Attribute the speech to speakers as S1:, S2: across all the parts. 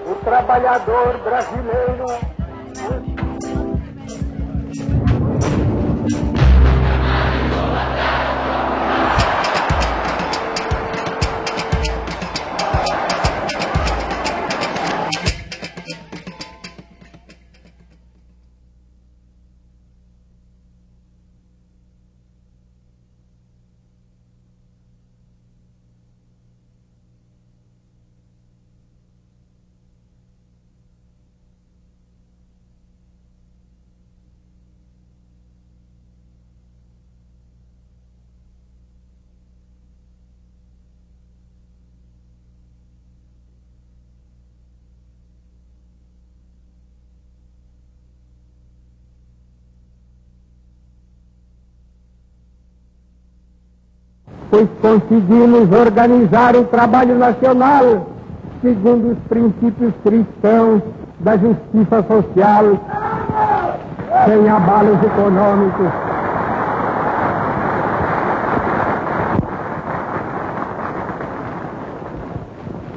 S1: O trabalhador brasileiro. Pois conseguimos organizar o trabalho nacional segundo os princípios cristãos da justiça social, sem abalos econômicos.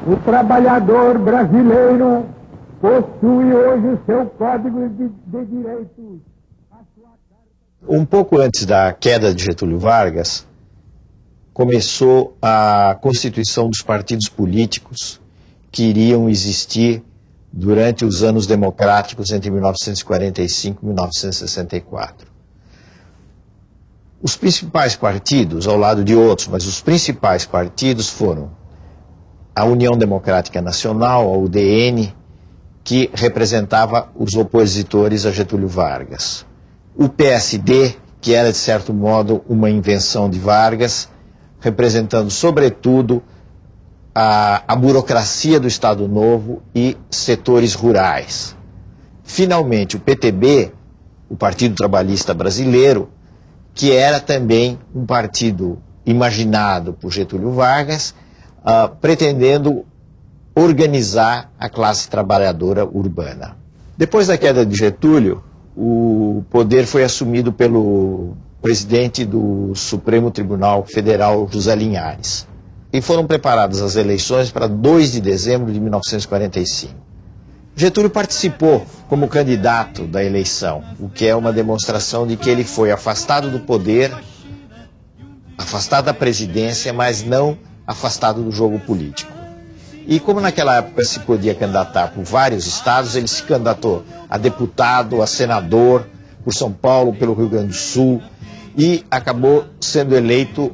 S1: O trabalhador brasileiro possui hoje o seu Código de Direitos.
S2: Um pouco antes da queda de Getúlio Vargas, começou a constituição dos partidos políticos que iriam existir durante os anos democráticos entre 1945 e 1964. Os principais partidos, ao lado de outros, mas os principais partidos foram a União Democrática Nacional, a UDN, que representava os opositores a Getúlio Vargas. O PSD, que era de certo modo uma invenção de Vargas, representando sobretudo a burocracia do Estado Novo e setores rurais. Finalmente, o PTB, o Partido Trabalhista Brasileiro, que era também um partido imaginado por Getúlio Vargas, pretendendo organizar a classe trabalhadora urbana. Depois da queda de Getúlio, o poder foi assumido pelo presidente do Supremo Tribunal Federal, José Linhares. E foram preparadas as eleições para 2 de dezembro de 1945. Getúlio participou como candidato da eleição, o que é uma demonstração de que ele foi afastado do poder, afastado da presidência, mas não afastado do jogo político. E como naquela época se podia candidatar por vários estados, ele se candidatou a deputado, a senador, por São Paulo, pelo Rio Grande do Sul, e acabou sendo eleito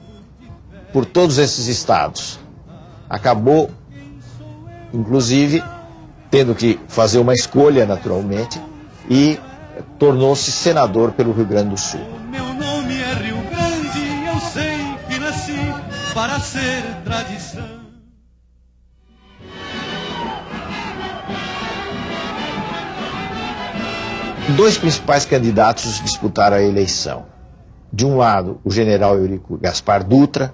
S2: por todos esses estados. Acabou, inclusive, tendo que fazer uma escolha, naturalmente, e tornou-se senador pelo Rio Grande do Sul.
S3: Meu nome é Rio Grande, eu sei que nasci para ser tradição.
S2: Dois principais candidatos disputaram a eleição. De um lado, o general Eurico Gaspar Dutra,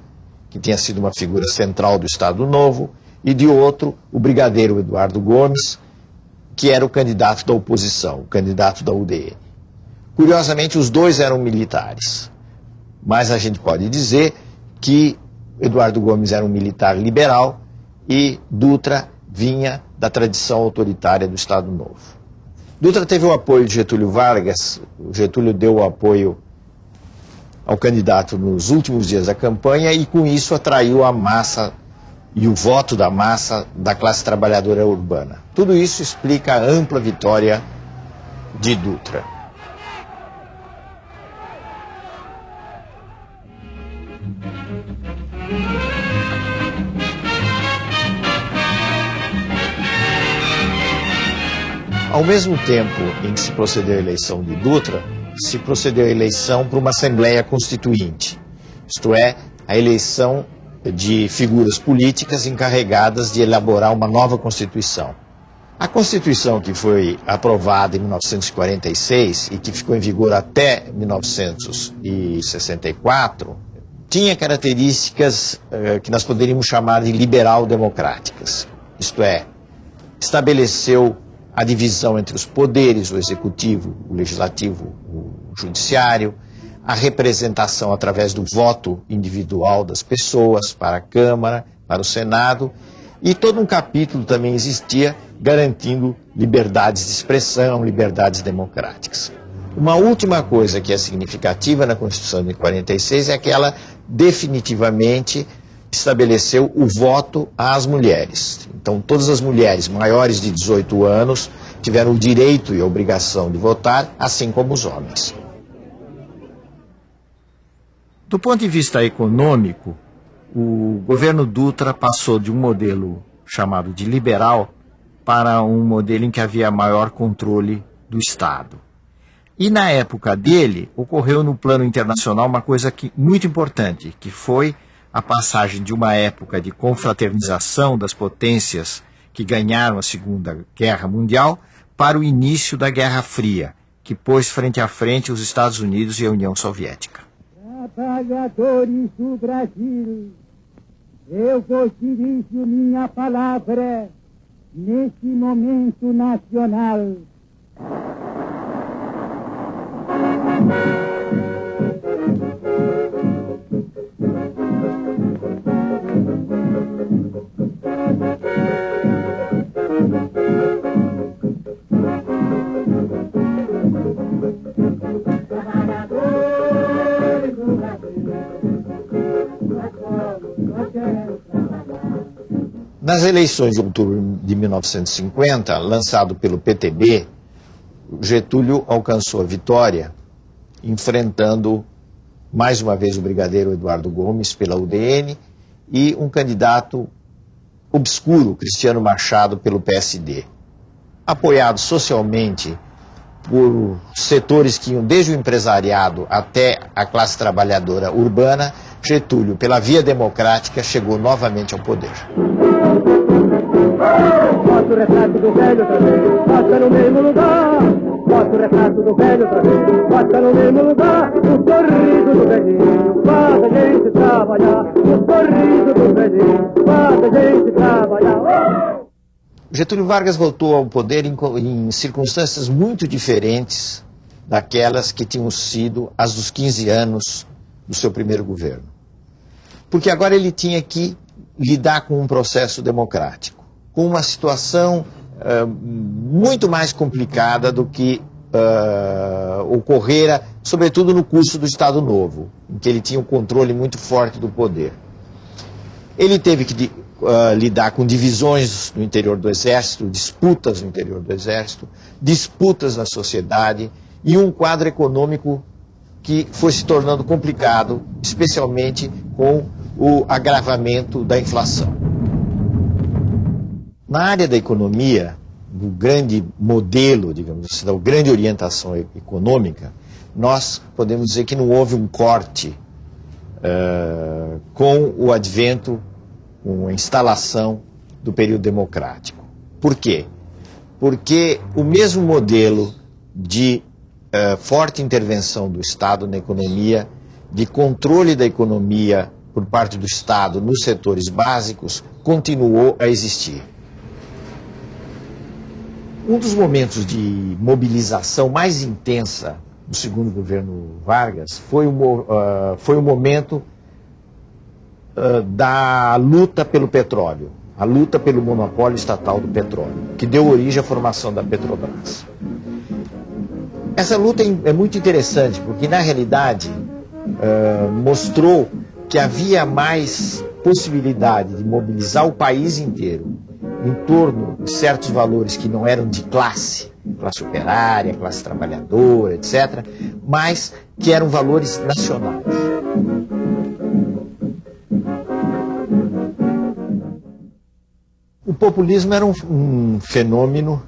S2: que tinha sido uma figura central do Estado Novo, e de outro, o brigadeiro Eduardo Gomes, que era o candidato da oposição, o candidato da UDN. Curiosamente, os dois eram militares, mas a gente pode dizer que Eduardo Gomes era um militar liberal e Dutra vinha da tradição autoritária do Estado Novo. Dutra teve o apoio de Getúlio Vargas. Getúlio deu o apoio ao candidato nos últimos dias da campanha e com isso atraiu a massa e o voto da massa da classe trabalhadora urbana. Tudo isso explica a ampla vitória de Dutra. Ao mesmo tempo em que se procedeu à eleição de Dutra, se procedeu à eleição para uma Assembleia Constituinte, isto é, a eleição de figuras políticas encarregadas de elaborar uma nova Constituição. A Constituição que foi aprovada em 1946 e que ficou em vigor até 1964, tinha características que nós poderíamos chamar de liberal-democráticas, isto é, estabeleceu a divisão entre os poderes, o executivo, o legislativo, o judiciário, a representação através do voto individual das pessoas para a Câmara, para o Senado, e todo um capítulo também existia garantindo liberdades de expressão, liberdades democráticas. Uma última coisa que é significativa na Constituição de 46 é que ela definitivamente estabeleceu o voto às mulheres. Então, todas as mulheres maiores de 18 anos tiveram o direito e a obrigação de votar, assim como os homens.
S4: Do ponto de vista econômico, o governo Dutra passou de um modelo chamado de liberal para um modelo em que havia maior controle do Estado. E na época dele, ocorreu no plano internacional uma coisa muito importante, que foi a passagem de uma época de confraternização das potências que ganharam a Segunda Guerra Mundial para o início da Guerra Fria, que pôs frente a frente os Estados Unidos e a União Soviética.
S1: Trabalhadores do Brasil, eu vos dirijo minha palavra neste momento nacional.
S2: Nas eleições de outubro de 1950, lançado pelo PTB, Getúlio alcançou a vitória, enfrentando mais uma vez o brigadeiro Eduardo Gomes pela UDN e um candidato obscuro, Cristiano Machado, pelo PSD. Apoiado socialmente por setores que iam desde o empresariado até a classe trabalhadora urbana, Getúlio, pela via democrática, chegou novamente ao poder.
S1: Bota o retrato do velho outra vez, bota no mesmo lugar. Bota o retrato do velho outra vez, bota no mesmo lugar. O sorriso do velhinho faz a gente trabalhar. O sorriso do velhinho faz a gente trabalhar.
S2: Getúlio Vargas voltou ao poder em circunstâncias muito diferentes daquelas que tinham sido as dos 15 anos do seu primeiro governo. Porque agora ele tinha que lidar com um processo democrático, com uma situação muito mais complicada do que ocorrera, sobretudo no curso do Estado Novo, em que ele tinha um controle muito forte do poder. Ele teve que lidar com divisões no interior do Exército, disputas no interior do Exército, disputas na sociedade e um quadro econômico que foi se tornando complicado, especialmente com o agravamento da inflação. Na área da economia, do grande modelo, digamos assim, da grande orientação econômica, nós podemos dizer que não houve um corte com o advento, com a instalação do período democrático. Por quê? Porque o mesmo modelo de forte intervenção do Estado na economia, de controle da economia por parte do Estado nos setores básicos, continuou a existir. Um dos momentos de mobilização mais intensa do segundo governo Vargas foi o momento da luta pelo petróleo, a luta pelo monopólio estatal do petróleo, que deu origem à formação da Petrobras. Essa luta é muito interessante, porque na realidade mostrou que havia mais possibilidade de mobilizar o país inteiro em torno de certos valores que não eram de classe operária, classe trabalhadora, etc., mas que eram valores nacionais. O populismo era um fenômeno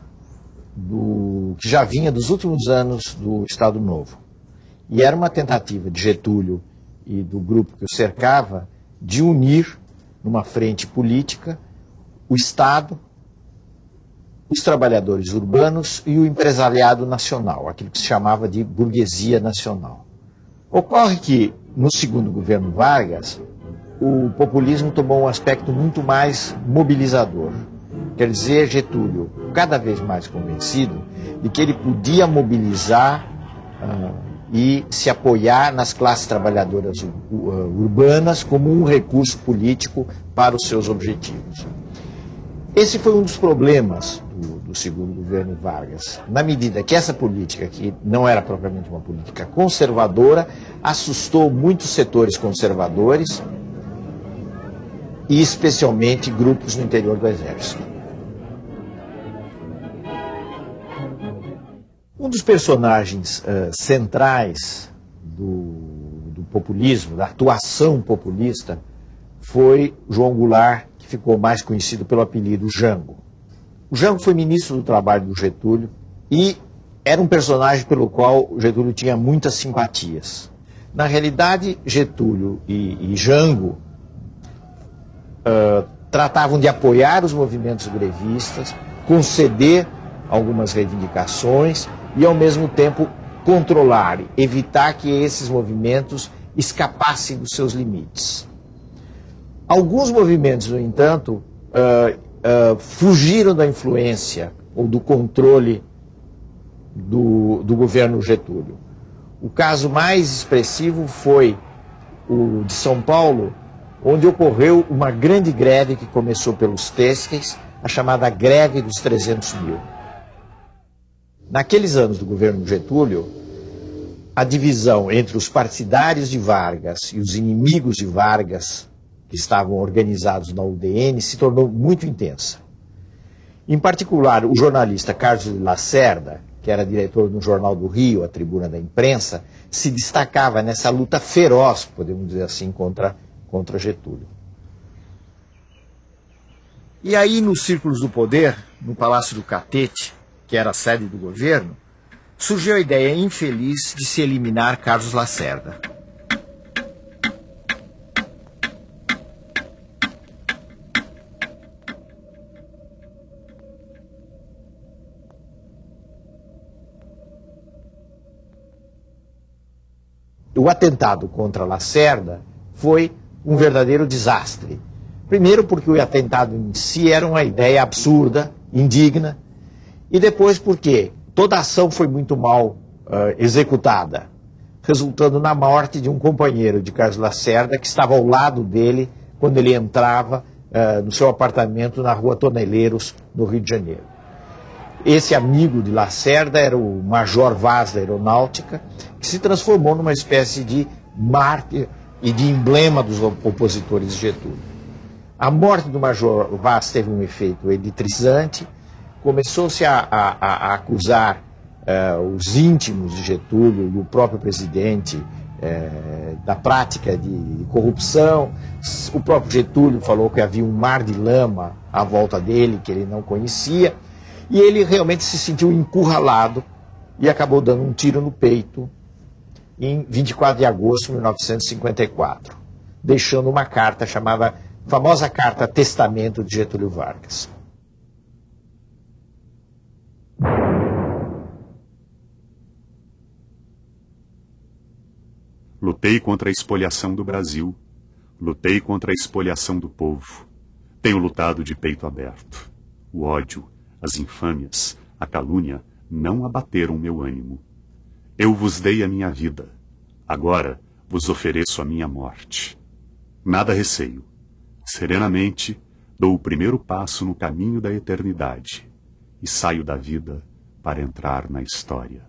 S2: que já vinha dos últimos anos do Estado Novo. E era uma tentativa de Getúlio e do grupo que o cercava de unir numa frente política o Estado, os trabalhadores urbanos e o empresariado nacional, aquilo que se chamava de burguesia nacional. Ocorre que, no segundo governo Vargas, o populismo tomou um aspecto muito mais mobilizador. Quer dizer, Getúlio, cada vez mais convencido de que ele podia mobilizar e se apoiar nas classes trabalhadoras urbanas como um recurso político para os seus objetivos. Esse foi um dos problemas do segundo governo Vargas, na medida que essa política, que não era propriamente uma política conservadora, assustou muitos setores conservadores e especialmente grupos no interior do Exército. Um dos personagens centrais do populismo, da atuação populista, foi João Goulart, que ficou mais conhecido pelo apelido Jango. O Jango foi ministro do Trabalho do Getúlio e era um personagem pelo qual Getúlio tinha muitas simpatias. Na realidade, Getúlio e Jango tratavam de apoiar os movimentos grevistas, conceder algumas reivindicações e, ao mesmo tempo, controlar, evitar que esses movimentos escapassem dos seus limites. Alguns movimentos, no entanto, fugiram da influência ou do controle do governo Getúlio. O caso mais expressivo foi o de São Paulo, onde ocorreu uma grande greve que começou pelos têxteis, a chamada greve dos 300 mil. Naqueles anos do governo Getúlio, a divisão entre os partidários de Vargas e os inimigos de Vargas, que estavam organizados na UDN, se tornou muito intensa. Em particular, o jornalista Carlos Lacerda, que era diretor do Jornal do Rio, a Tribuna da Imprensa, se destacava nessa luta feroz, podemos dizer assim, contra Getúlio.
S4: E aí, nos círculos do poder, no Palácio do Catete, que era a sede do governo, surgiu a ideia infeliz de se eliminar Carlos Lacerda.
S2: O atentado contra Lacerda foi um verdadeiro desastre. Primeiro porque o atentado em si era uma ideia absurda, indigna, e depois porque toda a ação foi muito mal executada, resultando na morte de um companheiro de Carlos Lacerda que estava ao lado dele quando ele entrava no seu apartamento na Rua Toneleiros, no Rio de Janeiro. Esse amigo de Lacerda era o Major Vaz da Aeronáutica, que se transformou numa espécie de mártir e de emblema dos opositores de Getúlio. A morte do Major Vaz teve um efeito eletrizante, começou-se a acusar os íntimos de Getúlio e o próprio presidente da prática de corrupção. O próprio Getúlio falou que havia um mar de lama à volta dele, que ele não conhecia, e ele realmente se sentiu encurralado e acabou dando um tiro no peito em 24 de agosto de 1954, deixando uma carta chamada famosa Carta Testamento de Getúlio Vargas.
S5: Lutei contra a espoliação do Brasil, lutei contra a espoliação do povo. Tenho lutado de peito aberto. O ódio, as infâmias, a calúnia não abateram meu ânimo. Eu vos dei a minha vida, agora vos ofereço a minha morte. Nada receio. Serenamente dou o primeiro passo no caminho da eternidade e saio da vida para entrar na história.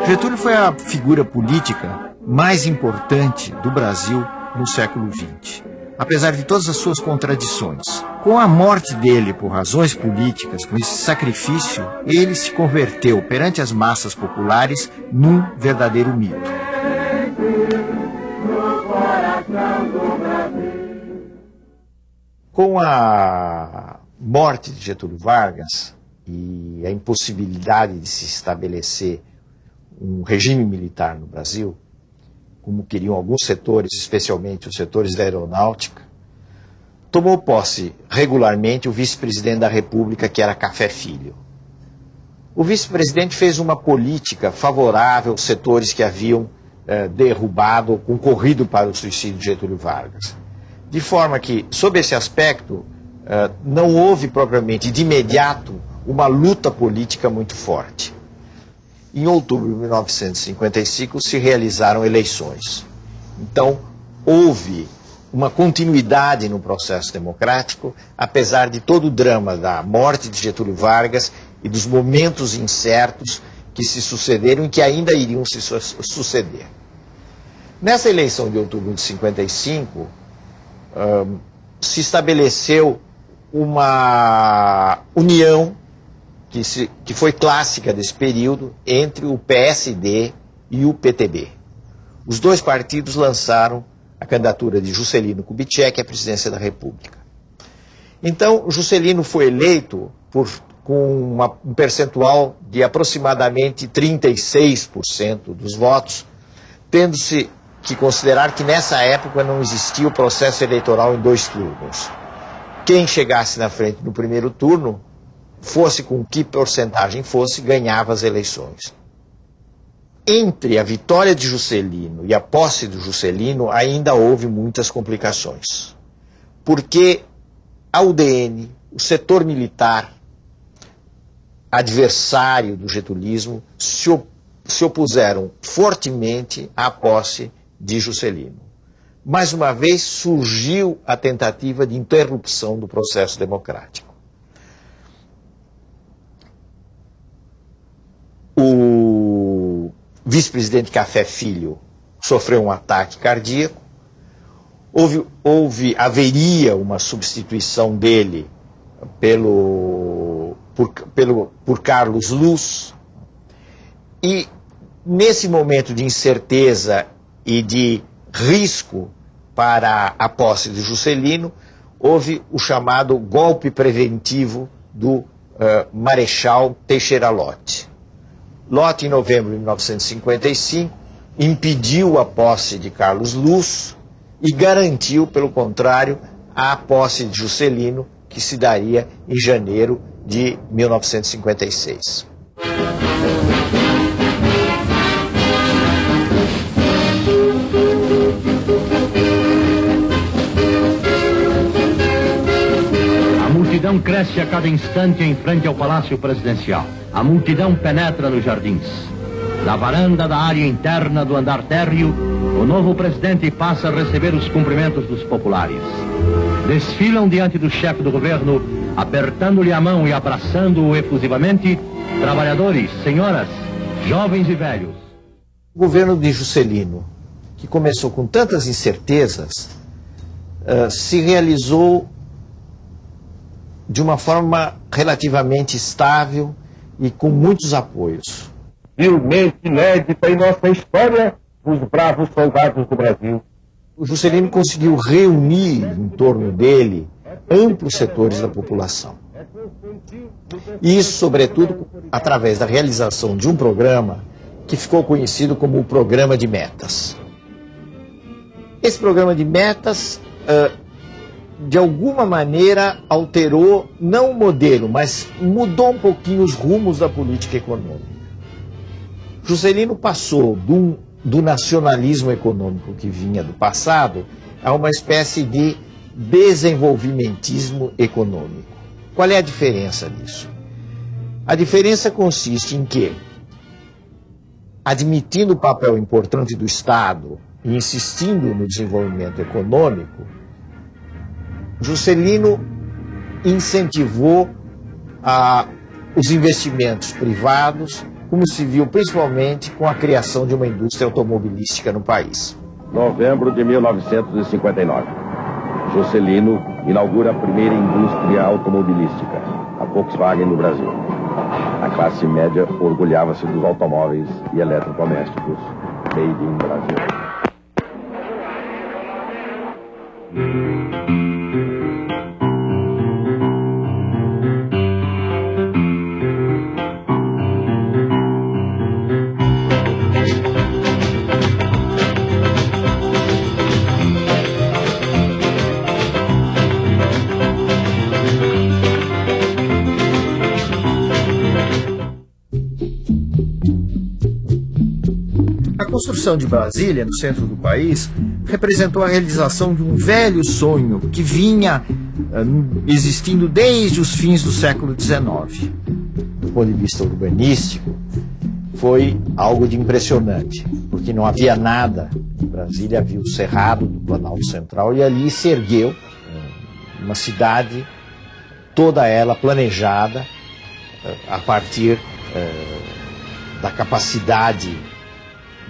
S4: Getúlio foi a figura política mais importante do Brasil no século XX. Apesar de todas as suas contradições, com a morte dele por razões políticas, com esse sacrifício, ele se converteu perante as massas populares num verdadeiro mito.
S2: Com a morte de Getúlio Vargas e a impossibilidade de se estabelecer um regime militar no Brasil, como queriam alguns setores, especialmente os setores da aeronáutica, tomou posse regularmente o vice-presidente da República, que era Café Filho. O vice-presidente fez uma política favorável aos setores que haviam derrubado ou concorrido para o suicídio de Getúlio Vargas. De forma que, sob esse aspecto, não houve propriamente de imediato uma luta política muito forte. Em outubro de 1955 se realizaram eleições. Então, houve uma continuidade no processo democrático, apesar de todo o drama da morte de Getúlio Vargas e dos momentos incertos que se sucederam e que ainda iriam se suceder. Nessa eleição de outubro de 55, se estabeleceu uma união que foi clássica desse período entre o PSD e o PTB. Os dois partidos lançaram a candidatura de Juscelino Kubitschek à presidência da República. Então, Juscelino foi eleito com um percentual de aproximadamente 36% dos votos, tendo-se que considerar que nessa época não existia o processo eleitoral em 2 turnos. Quem chegasse na frente no primeiro turno, fosse com que porcentagem fosse, ganhava as eleições. Entre a vitória de Juscelino e a posse de Juscelino ainda houve muitas complicações. Porque a UDN, o setor militar, adversário do getulismo, se opuseram fortemente à posse de Juscelino. Mais uma vez surgiu a tentativa de interrupção do processo democrático. O vice-presidente Filho sofreu um ataque cardíaco, haveria uma substituição dele por Carlos Luz, e nesse momento de incerteza e de risco para a posse de Juscelino, houve o chamado golpe preventivo do Marechal Teixeira Lott. Lott, em novembro de 1955, impediu a posse de Carlos Luz e garantiu, pelo contrário, a posse de Juscelino, que se daria em janeiro de 1956.
S6: A multidão cresce a cada instante em frente ao Palácio Presidencial. A multidão penetra nos jardins. Da varanda da área interna do andar térreo, o novo presidente passa a receber os cumprimentos dos populares. Desfilam diante do chefe do governo, apertando-lhe a mão e abraçando-o efusivamente, trabalhadores, senhoras, jovens e velhos.
S2: O governo de Juscelino, que começou com tantas incertezas, se realizou de uma forma relativamente estável e com muitos apoios.
S7: Realmente inédita em nossa história, os bravos soldados do Brasil.
S2: O Juscelino conseguiu reunir em torno dele amplos setores da população. E isso, sobretudo, através da realização de um programa que ficou conhecido como o Programa de Metas. Esse Programa de Metas, de alguma maneira, alterou, não o modelo, mas mudou um pouquinho os rumos da política econômica. Juscelino passou do nacionalismo econômico que vinha do passado a uma espécie de desenvolvimentismo econômico. Qual é a diferença disso? A diferença consiste em que, admitindo o papel importante do Estado e insistindo no desenvolvimento econômico, Juscelino incentivou os investimentos privados, como se viu principalmente com a criação de uma indústria automobilística no país.
S7: Novembro de 1959. Juscelino inaugura a primeira indústria automobilística, a Volkswagen no Brasil. A classe média orgulhava-se dos automóveis e eletrodomésticos made in Brasil.
S4: construção de Brasília, no centro do país, representou a realização de um velho sonho que vinha existindo desde os fins do século XIX.
S2: Do ponto de vista urbanístico, foi algo de impressionante, porque não havia nada em Brasília, havia o Cerrado do Planalto Central, e ali se ergueu uma cidade, toda ela planejada a partir da capacidade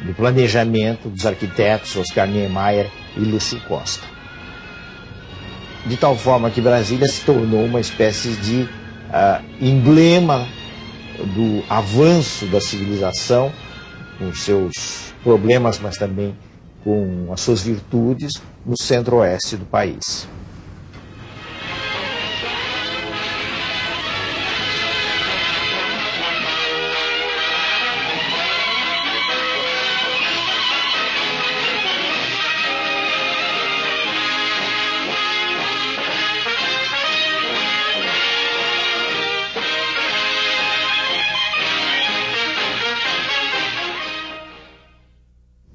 S2: do planejamento dos arquitetos Oscar Niemeyer e Lúcio Costa. De tal forma que Brasília se tornou uma espécie de emblema do avanço da civilização, com seus problemas, mas também com as suas virtudes, no centro-oeste do país.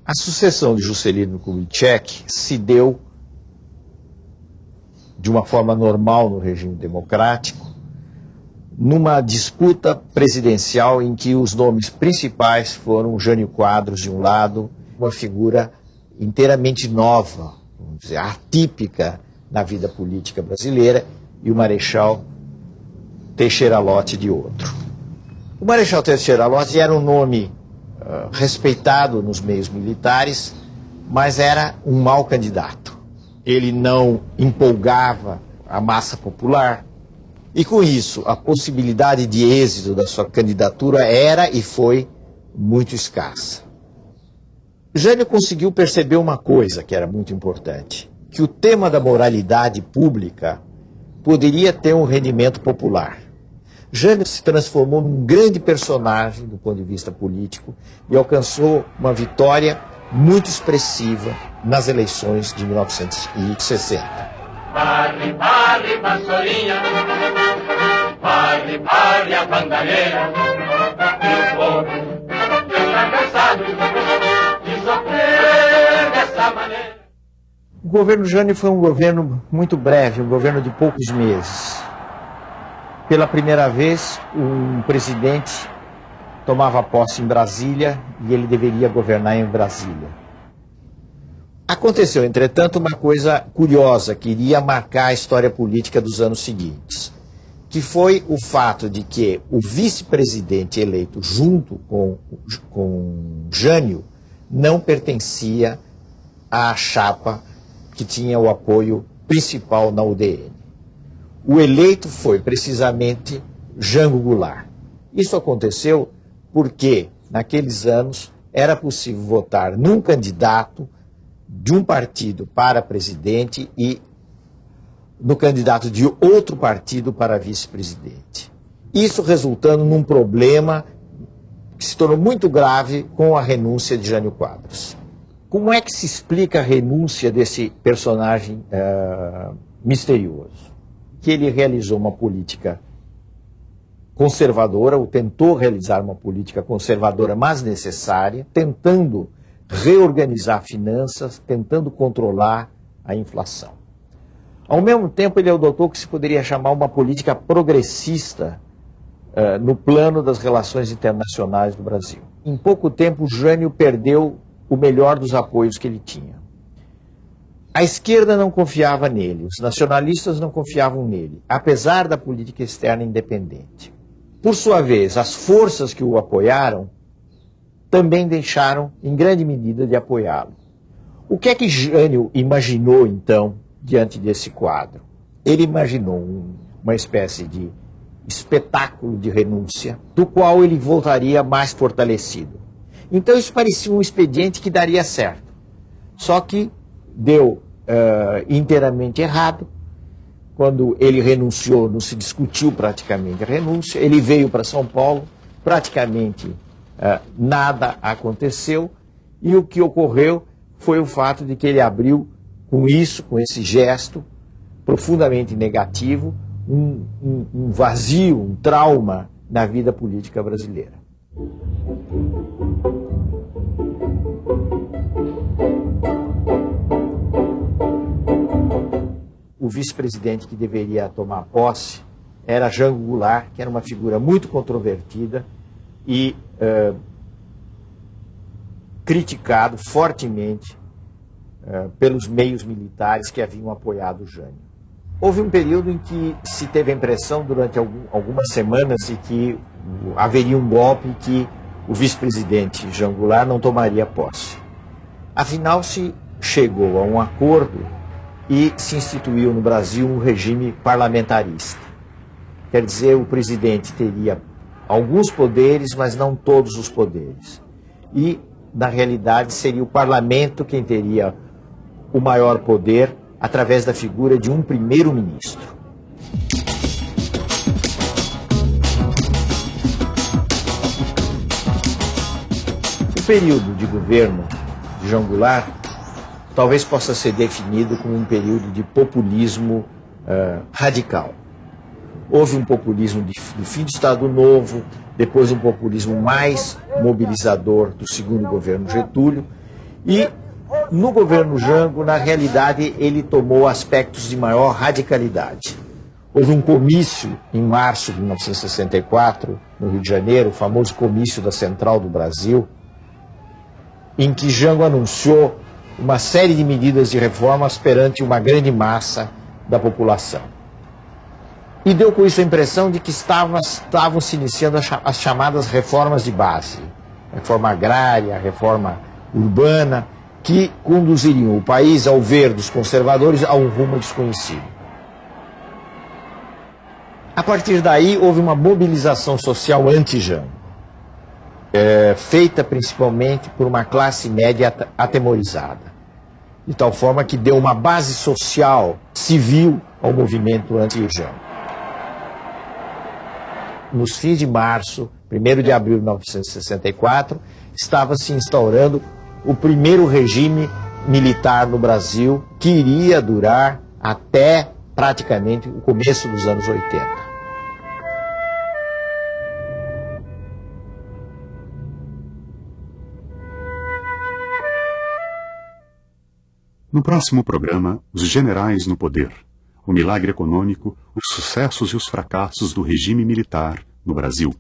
S2: A sucessão de Juscelino Kubitschek se deu de uma forma normal no regime democrático, numa disputa presidencial em que os nomes principais foram Jânio Quadros, de um lado, uma figura inteiramente nova, vamos dizer, atípica na vida política brasileira, e o Marechal Teixeira Lott, de outro. O Marechal Teixeira Lott era um nome respeitado nos meios militares, mas era um mau candidato. Ele não empolgava a massa popular e, com isso, a possibilidade de êxito da sua candidatura era e foi muito escassa. Jânio conseguiu perceber uma coisa que era muito importante, que o tema da moralidade pública poderia ter um rendimento popular. Jânio se transformou num grande personagem do ponto de vista político e alcançou uma vitória muito expressiva nas eleições de 1960.
S8: Barre, barre, vassourinha, barre, barre a bandalheira, e o povo está cansado de sofrer dessa maneira.
S2: O governo Jânio foi um governo muito breve, um governo de poucos meses. Pela primeira vez, um presidente tomava posse em Brasília e ele deveria governar em Brasília. Aconteceu, entretanto, uma coisa curiosa que iria marcar a história política dos anos seguintes, que foi o fato de que o vice-presidente eleito junto com Jânio não pertencia à chapa que tinha o apoio principal na UDN. O eleito foi precisamente Jango Goulart. Isso aconteceu porque, naqueles anos, era possível votar num candidato de um partido para presidente e no candidato de outro partido para vice-presidente. Isso resultando num problema que se tornou muito grave com a renúncia de Jânio Quadros. Como é que se explica a renúncia desse personagem misterioso? Que ele realizou uma política conservadora, ou tentou realizar uma política conservadora, mas necessária, tentando reorganizar finanças, tentando controlar a inflação. Ao mesmo tempo, ele adotou o que se poderia chamar uma política progressista no plano das relações internacionais do Brasil. Em pouco tempo, Jânio perdeu o melhor dos apoios que ele tinha. A esquerda não confiava nele, os nacionalistas não confiavam nele, apesar da política externa independente. Por sua vez, as forças que o apoiaram também deixaram, em grande medida, de apoiá-lo. O que é que Jânio imaginou, então, diante desse quadro? Ele imaginou uma espécie de espetáculo de renúncia, do qual ele voltaria mais fortalecido. Então isso parecia um expediente que daria certo. Só que deu inteiramente errado. Quando ele renunciou, não se discutiu praticamente a renúncia. Ele veio para São Paulo, praticamente nada aconteceu. E o que ocorreu foi o fato de que ele abriu, com isso, com esse gesto profundamente negativo, um vazio, um trauma na vida política brasileira. vice-presidente que deveria tomar posse era Jango Goulart, que era uma figura muito controvertida e criticado fortemente pelos meios militares que haviam apoiado Jânio. Houve um período em que se teve a impressão, durante algumas semanas, de que haveria um golpe e que o vice-presidente Jango Goulart não tomaria posse. Afinal, se chegou a um acordo e se instituiu no Brasil um regime parlamentarista. Quer dizer, o presidente teria alguns poderes, mas não todos os poderes. E, na realidade, seria o parlamento quem teria o maior poder através da figura de um primeiro-ministro. O período de governo de Jango Goulart talvez possa ser definido como um período de populismo radical. Houve um populismo do fim do Estado Novo, depois um populismo mais mobilizador do segundo governo Getúlio, e no governo Jango, na realidade, ele tomou aspectos de maior radicalidade. Houve um comício em março de 1964, no Rio de Janeiro, o famoso comício da Central do Brasil, em que Jango anunciou uma série de medidas de reformas perante uma grande massa da população. E deu com isso a impressão de que estavam se iniciando as chamadas reformas de base, reforma agrária, reforma urbana, que conduziriam o país, ao ver dos conservadores, a um rumo desconhecido. A partir daí, houve uma mobilização social anti-Jango, feita principalmente por uma classe média atemorizada, de tal forma que deu uma base social, civil, ao movimento anti-Jango. Nos fins de março, 1º de abril de 1964, estava se instaurando o primeiro regime militar no Brasil, que iria durar até praticamente o começo dos anos 80.
S5: No próximo programa, os generais no poder, o milagre econômico, os sucessos e os fracassos do regime militar no Brasil.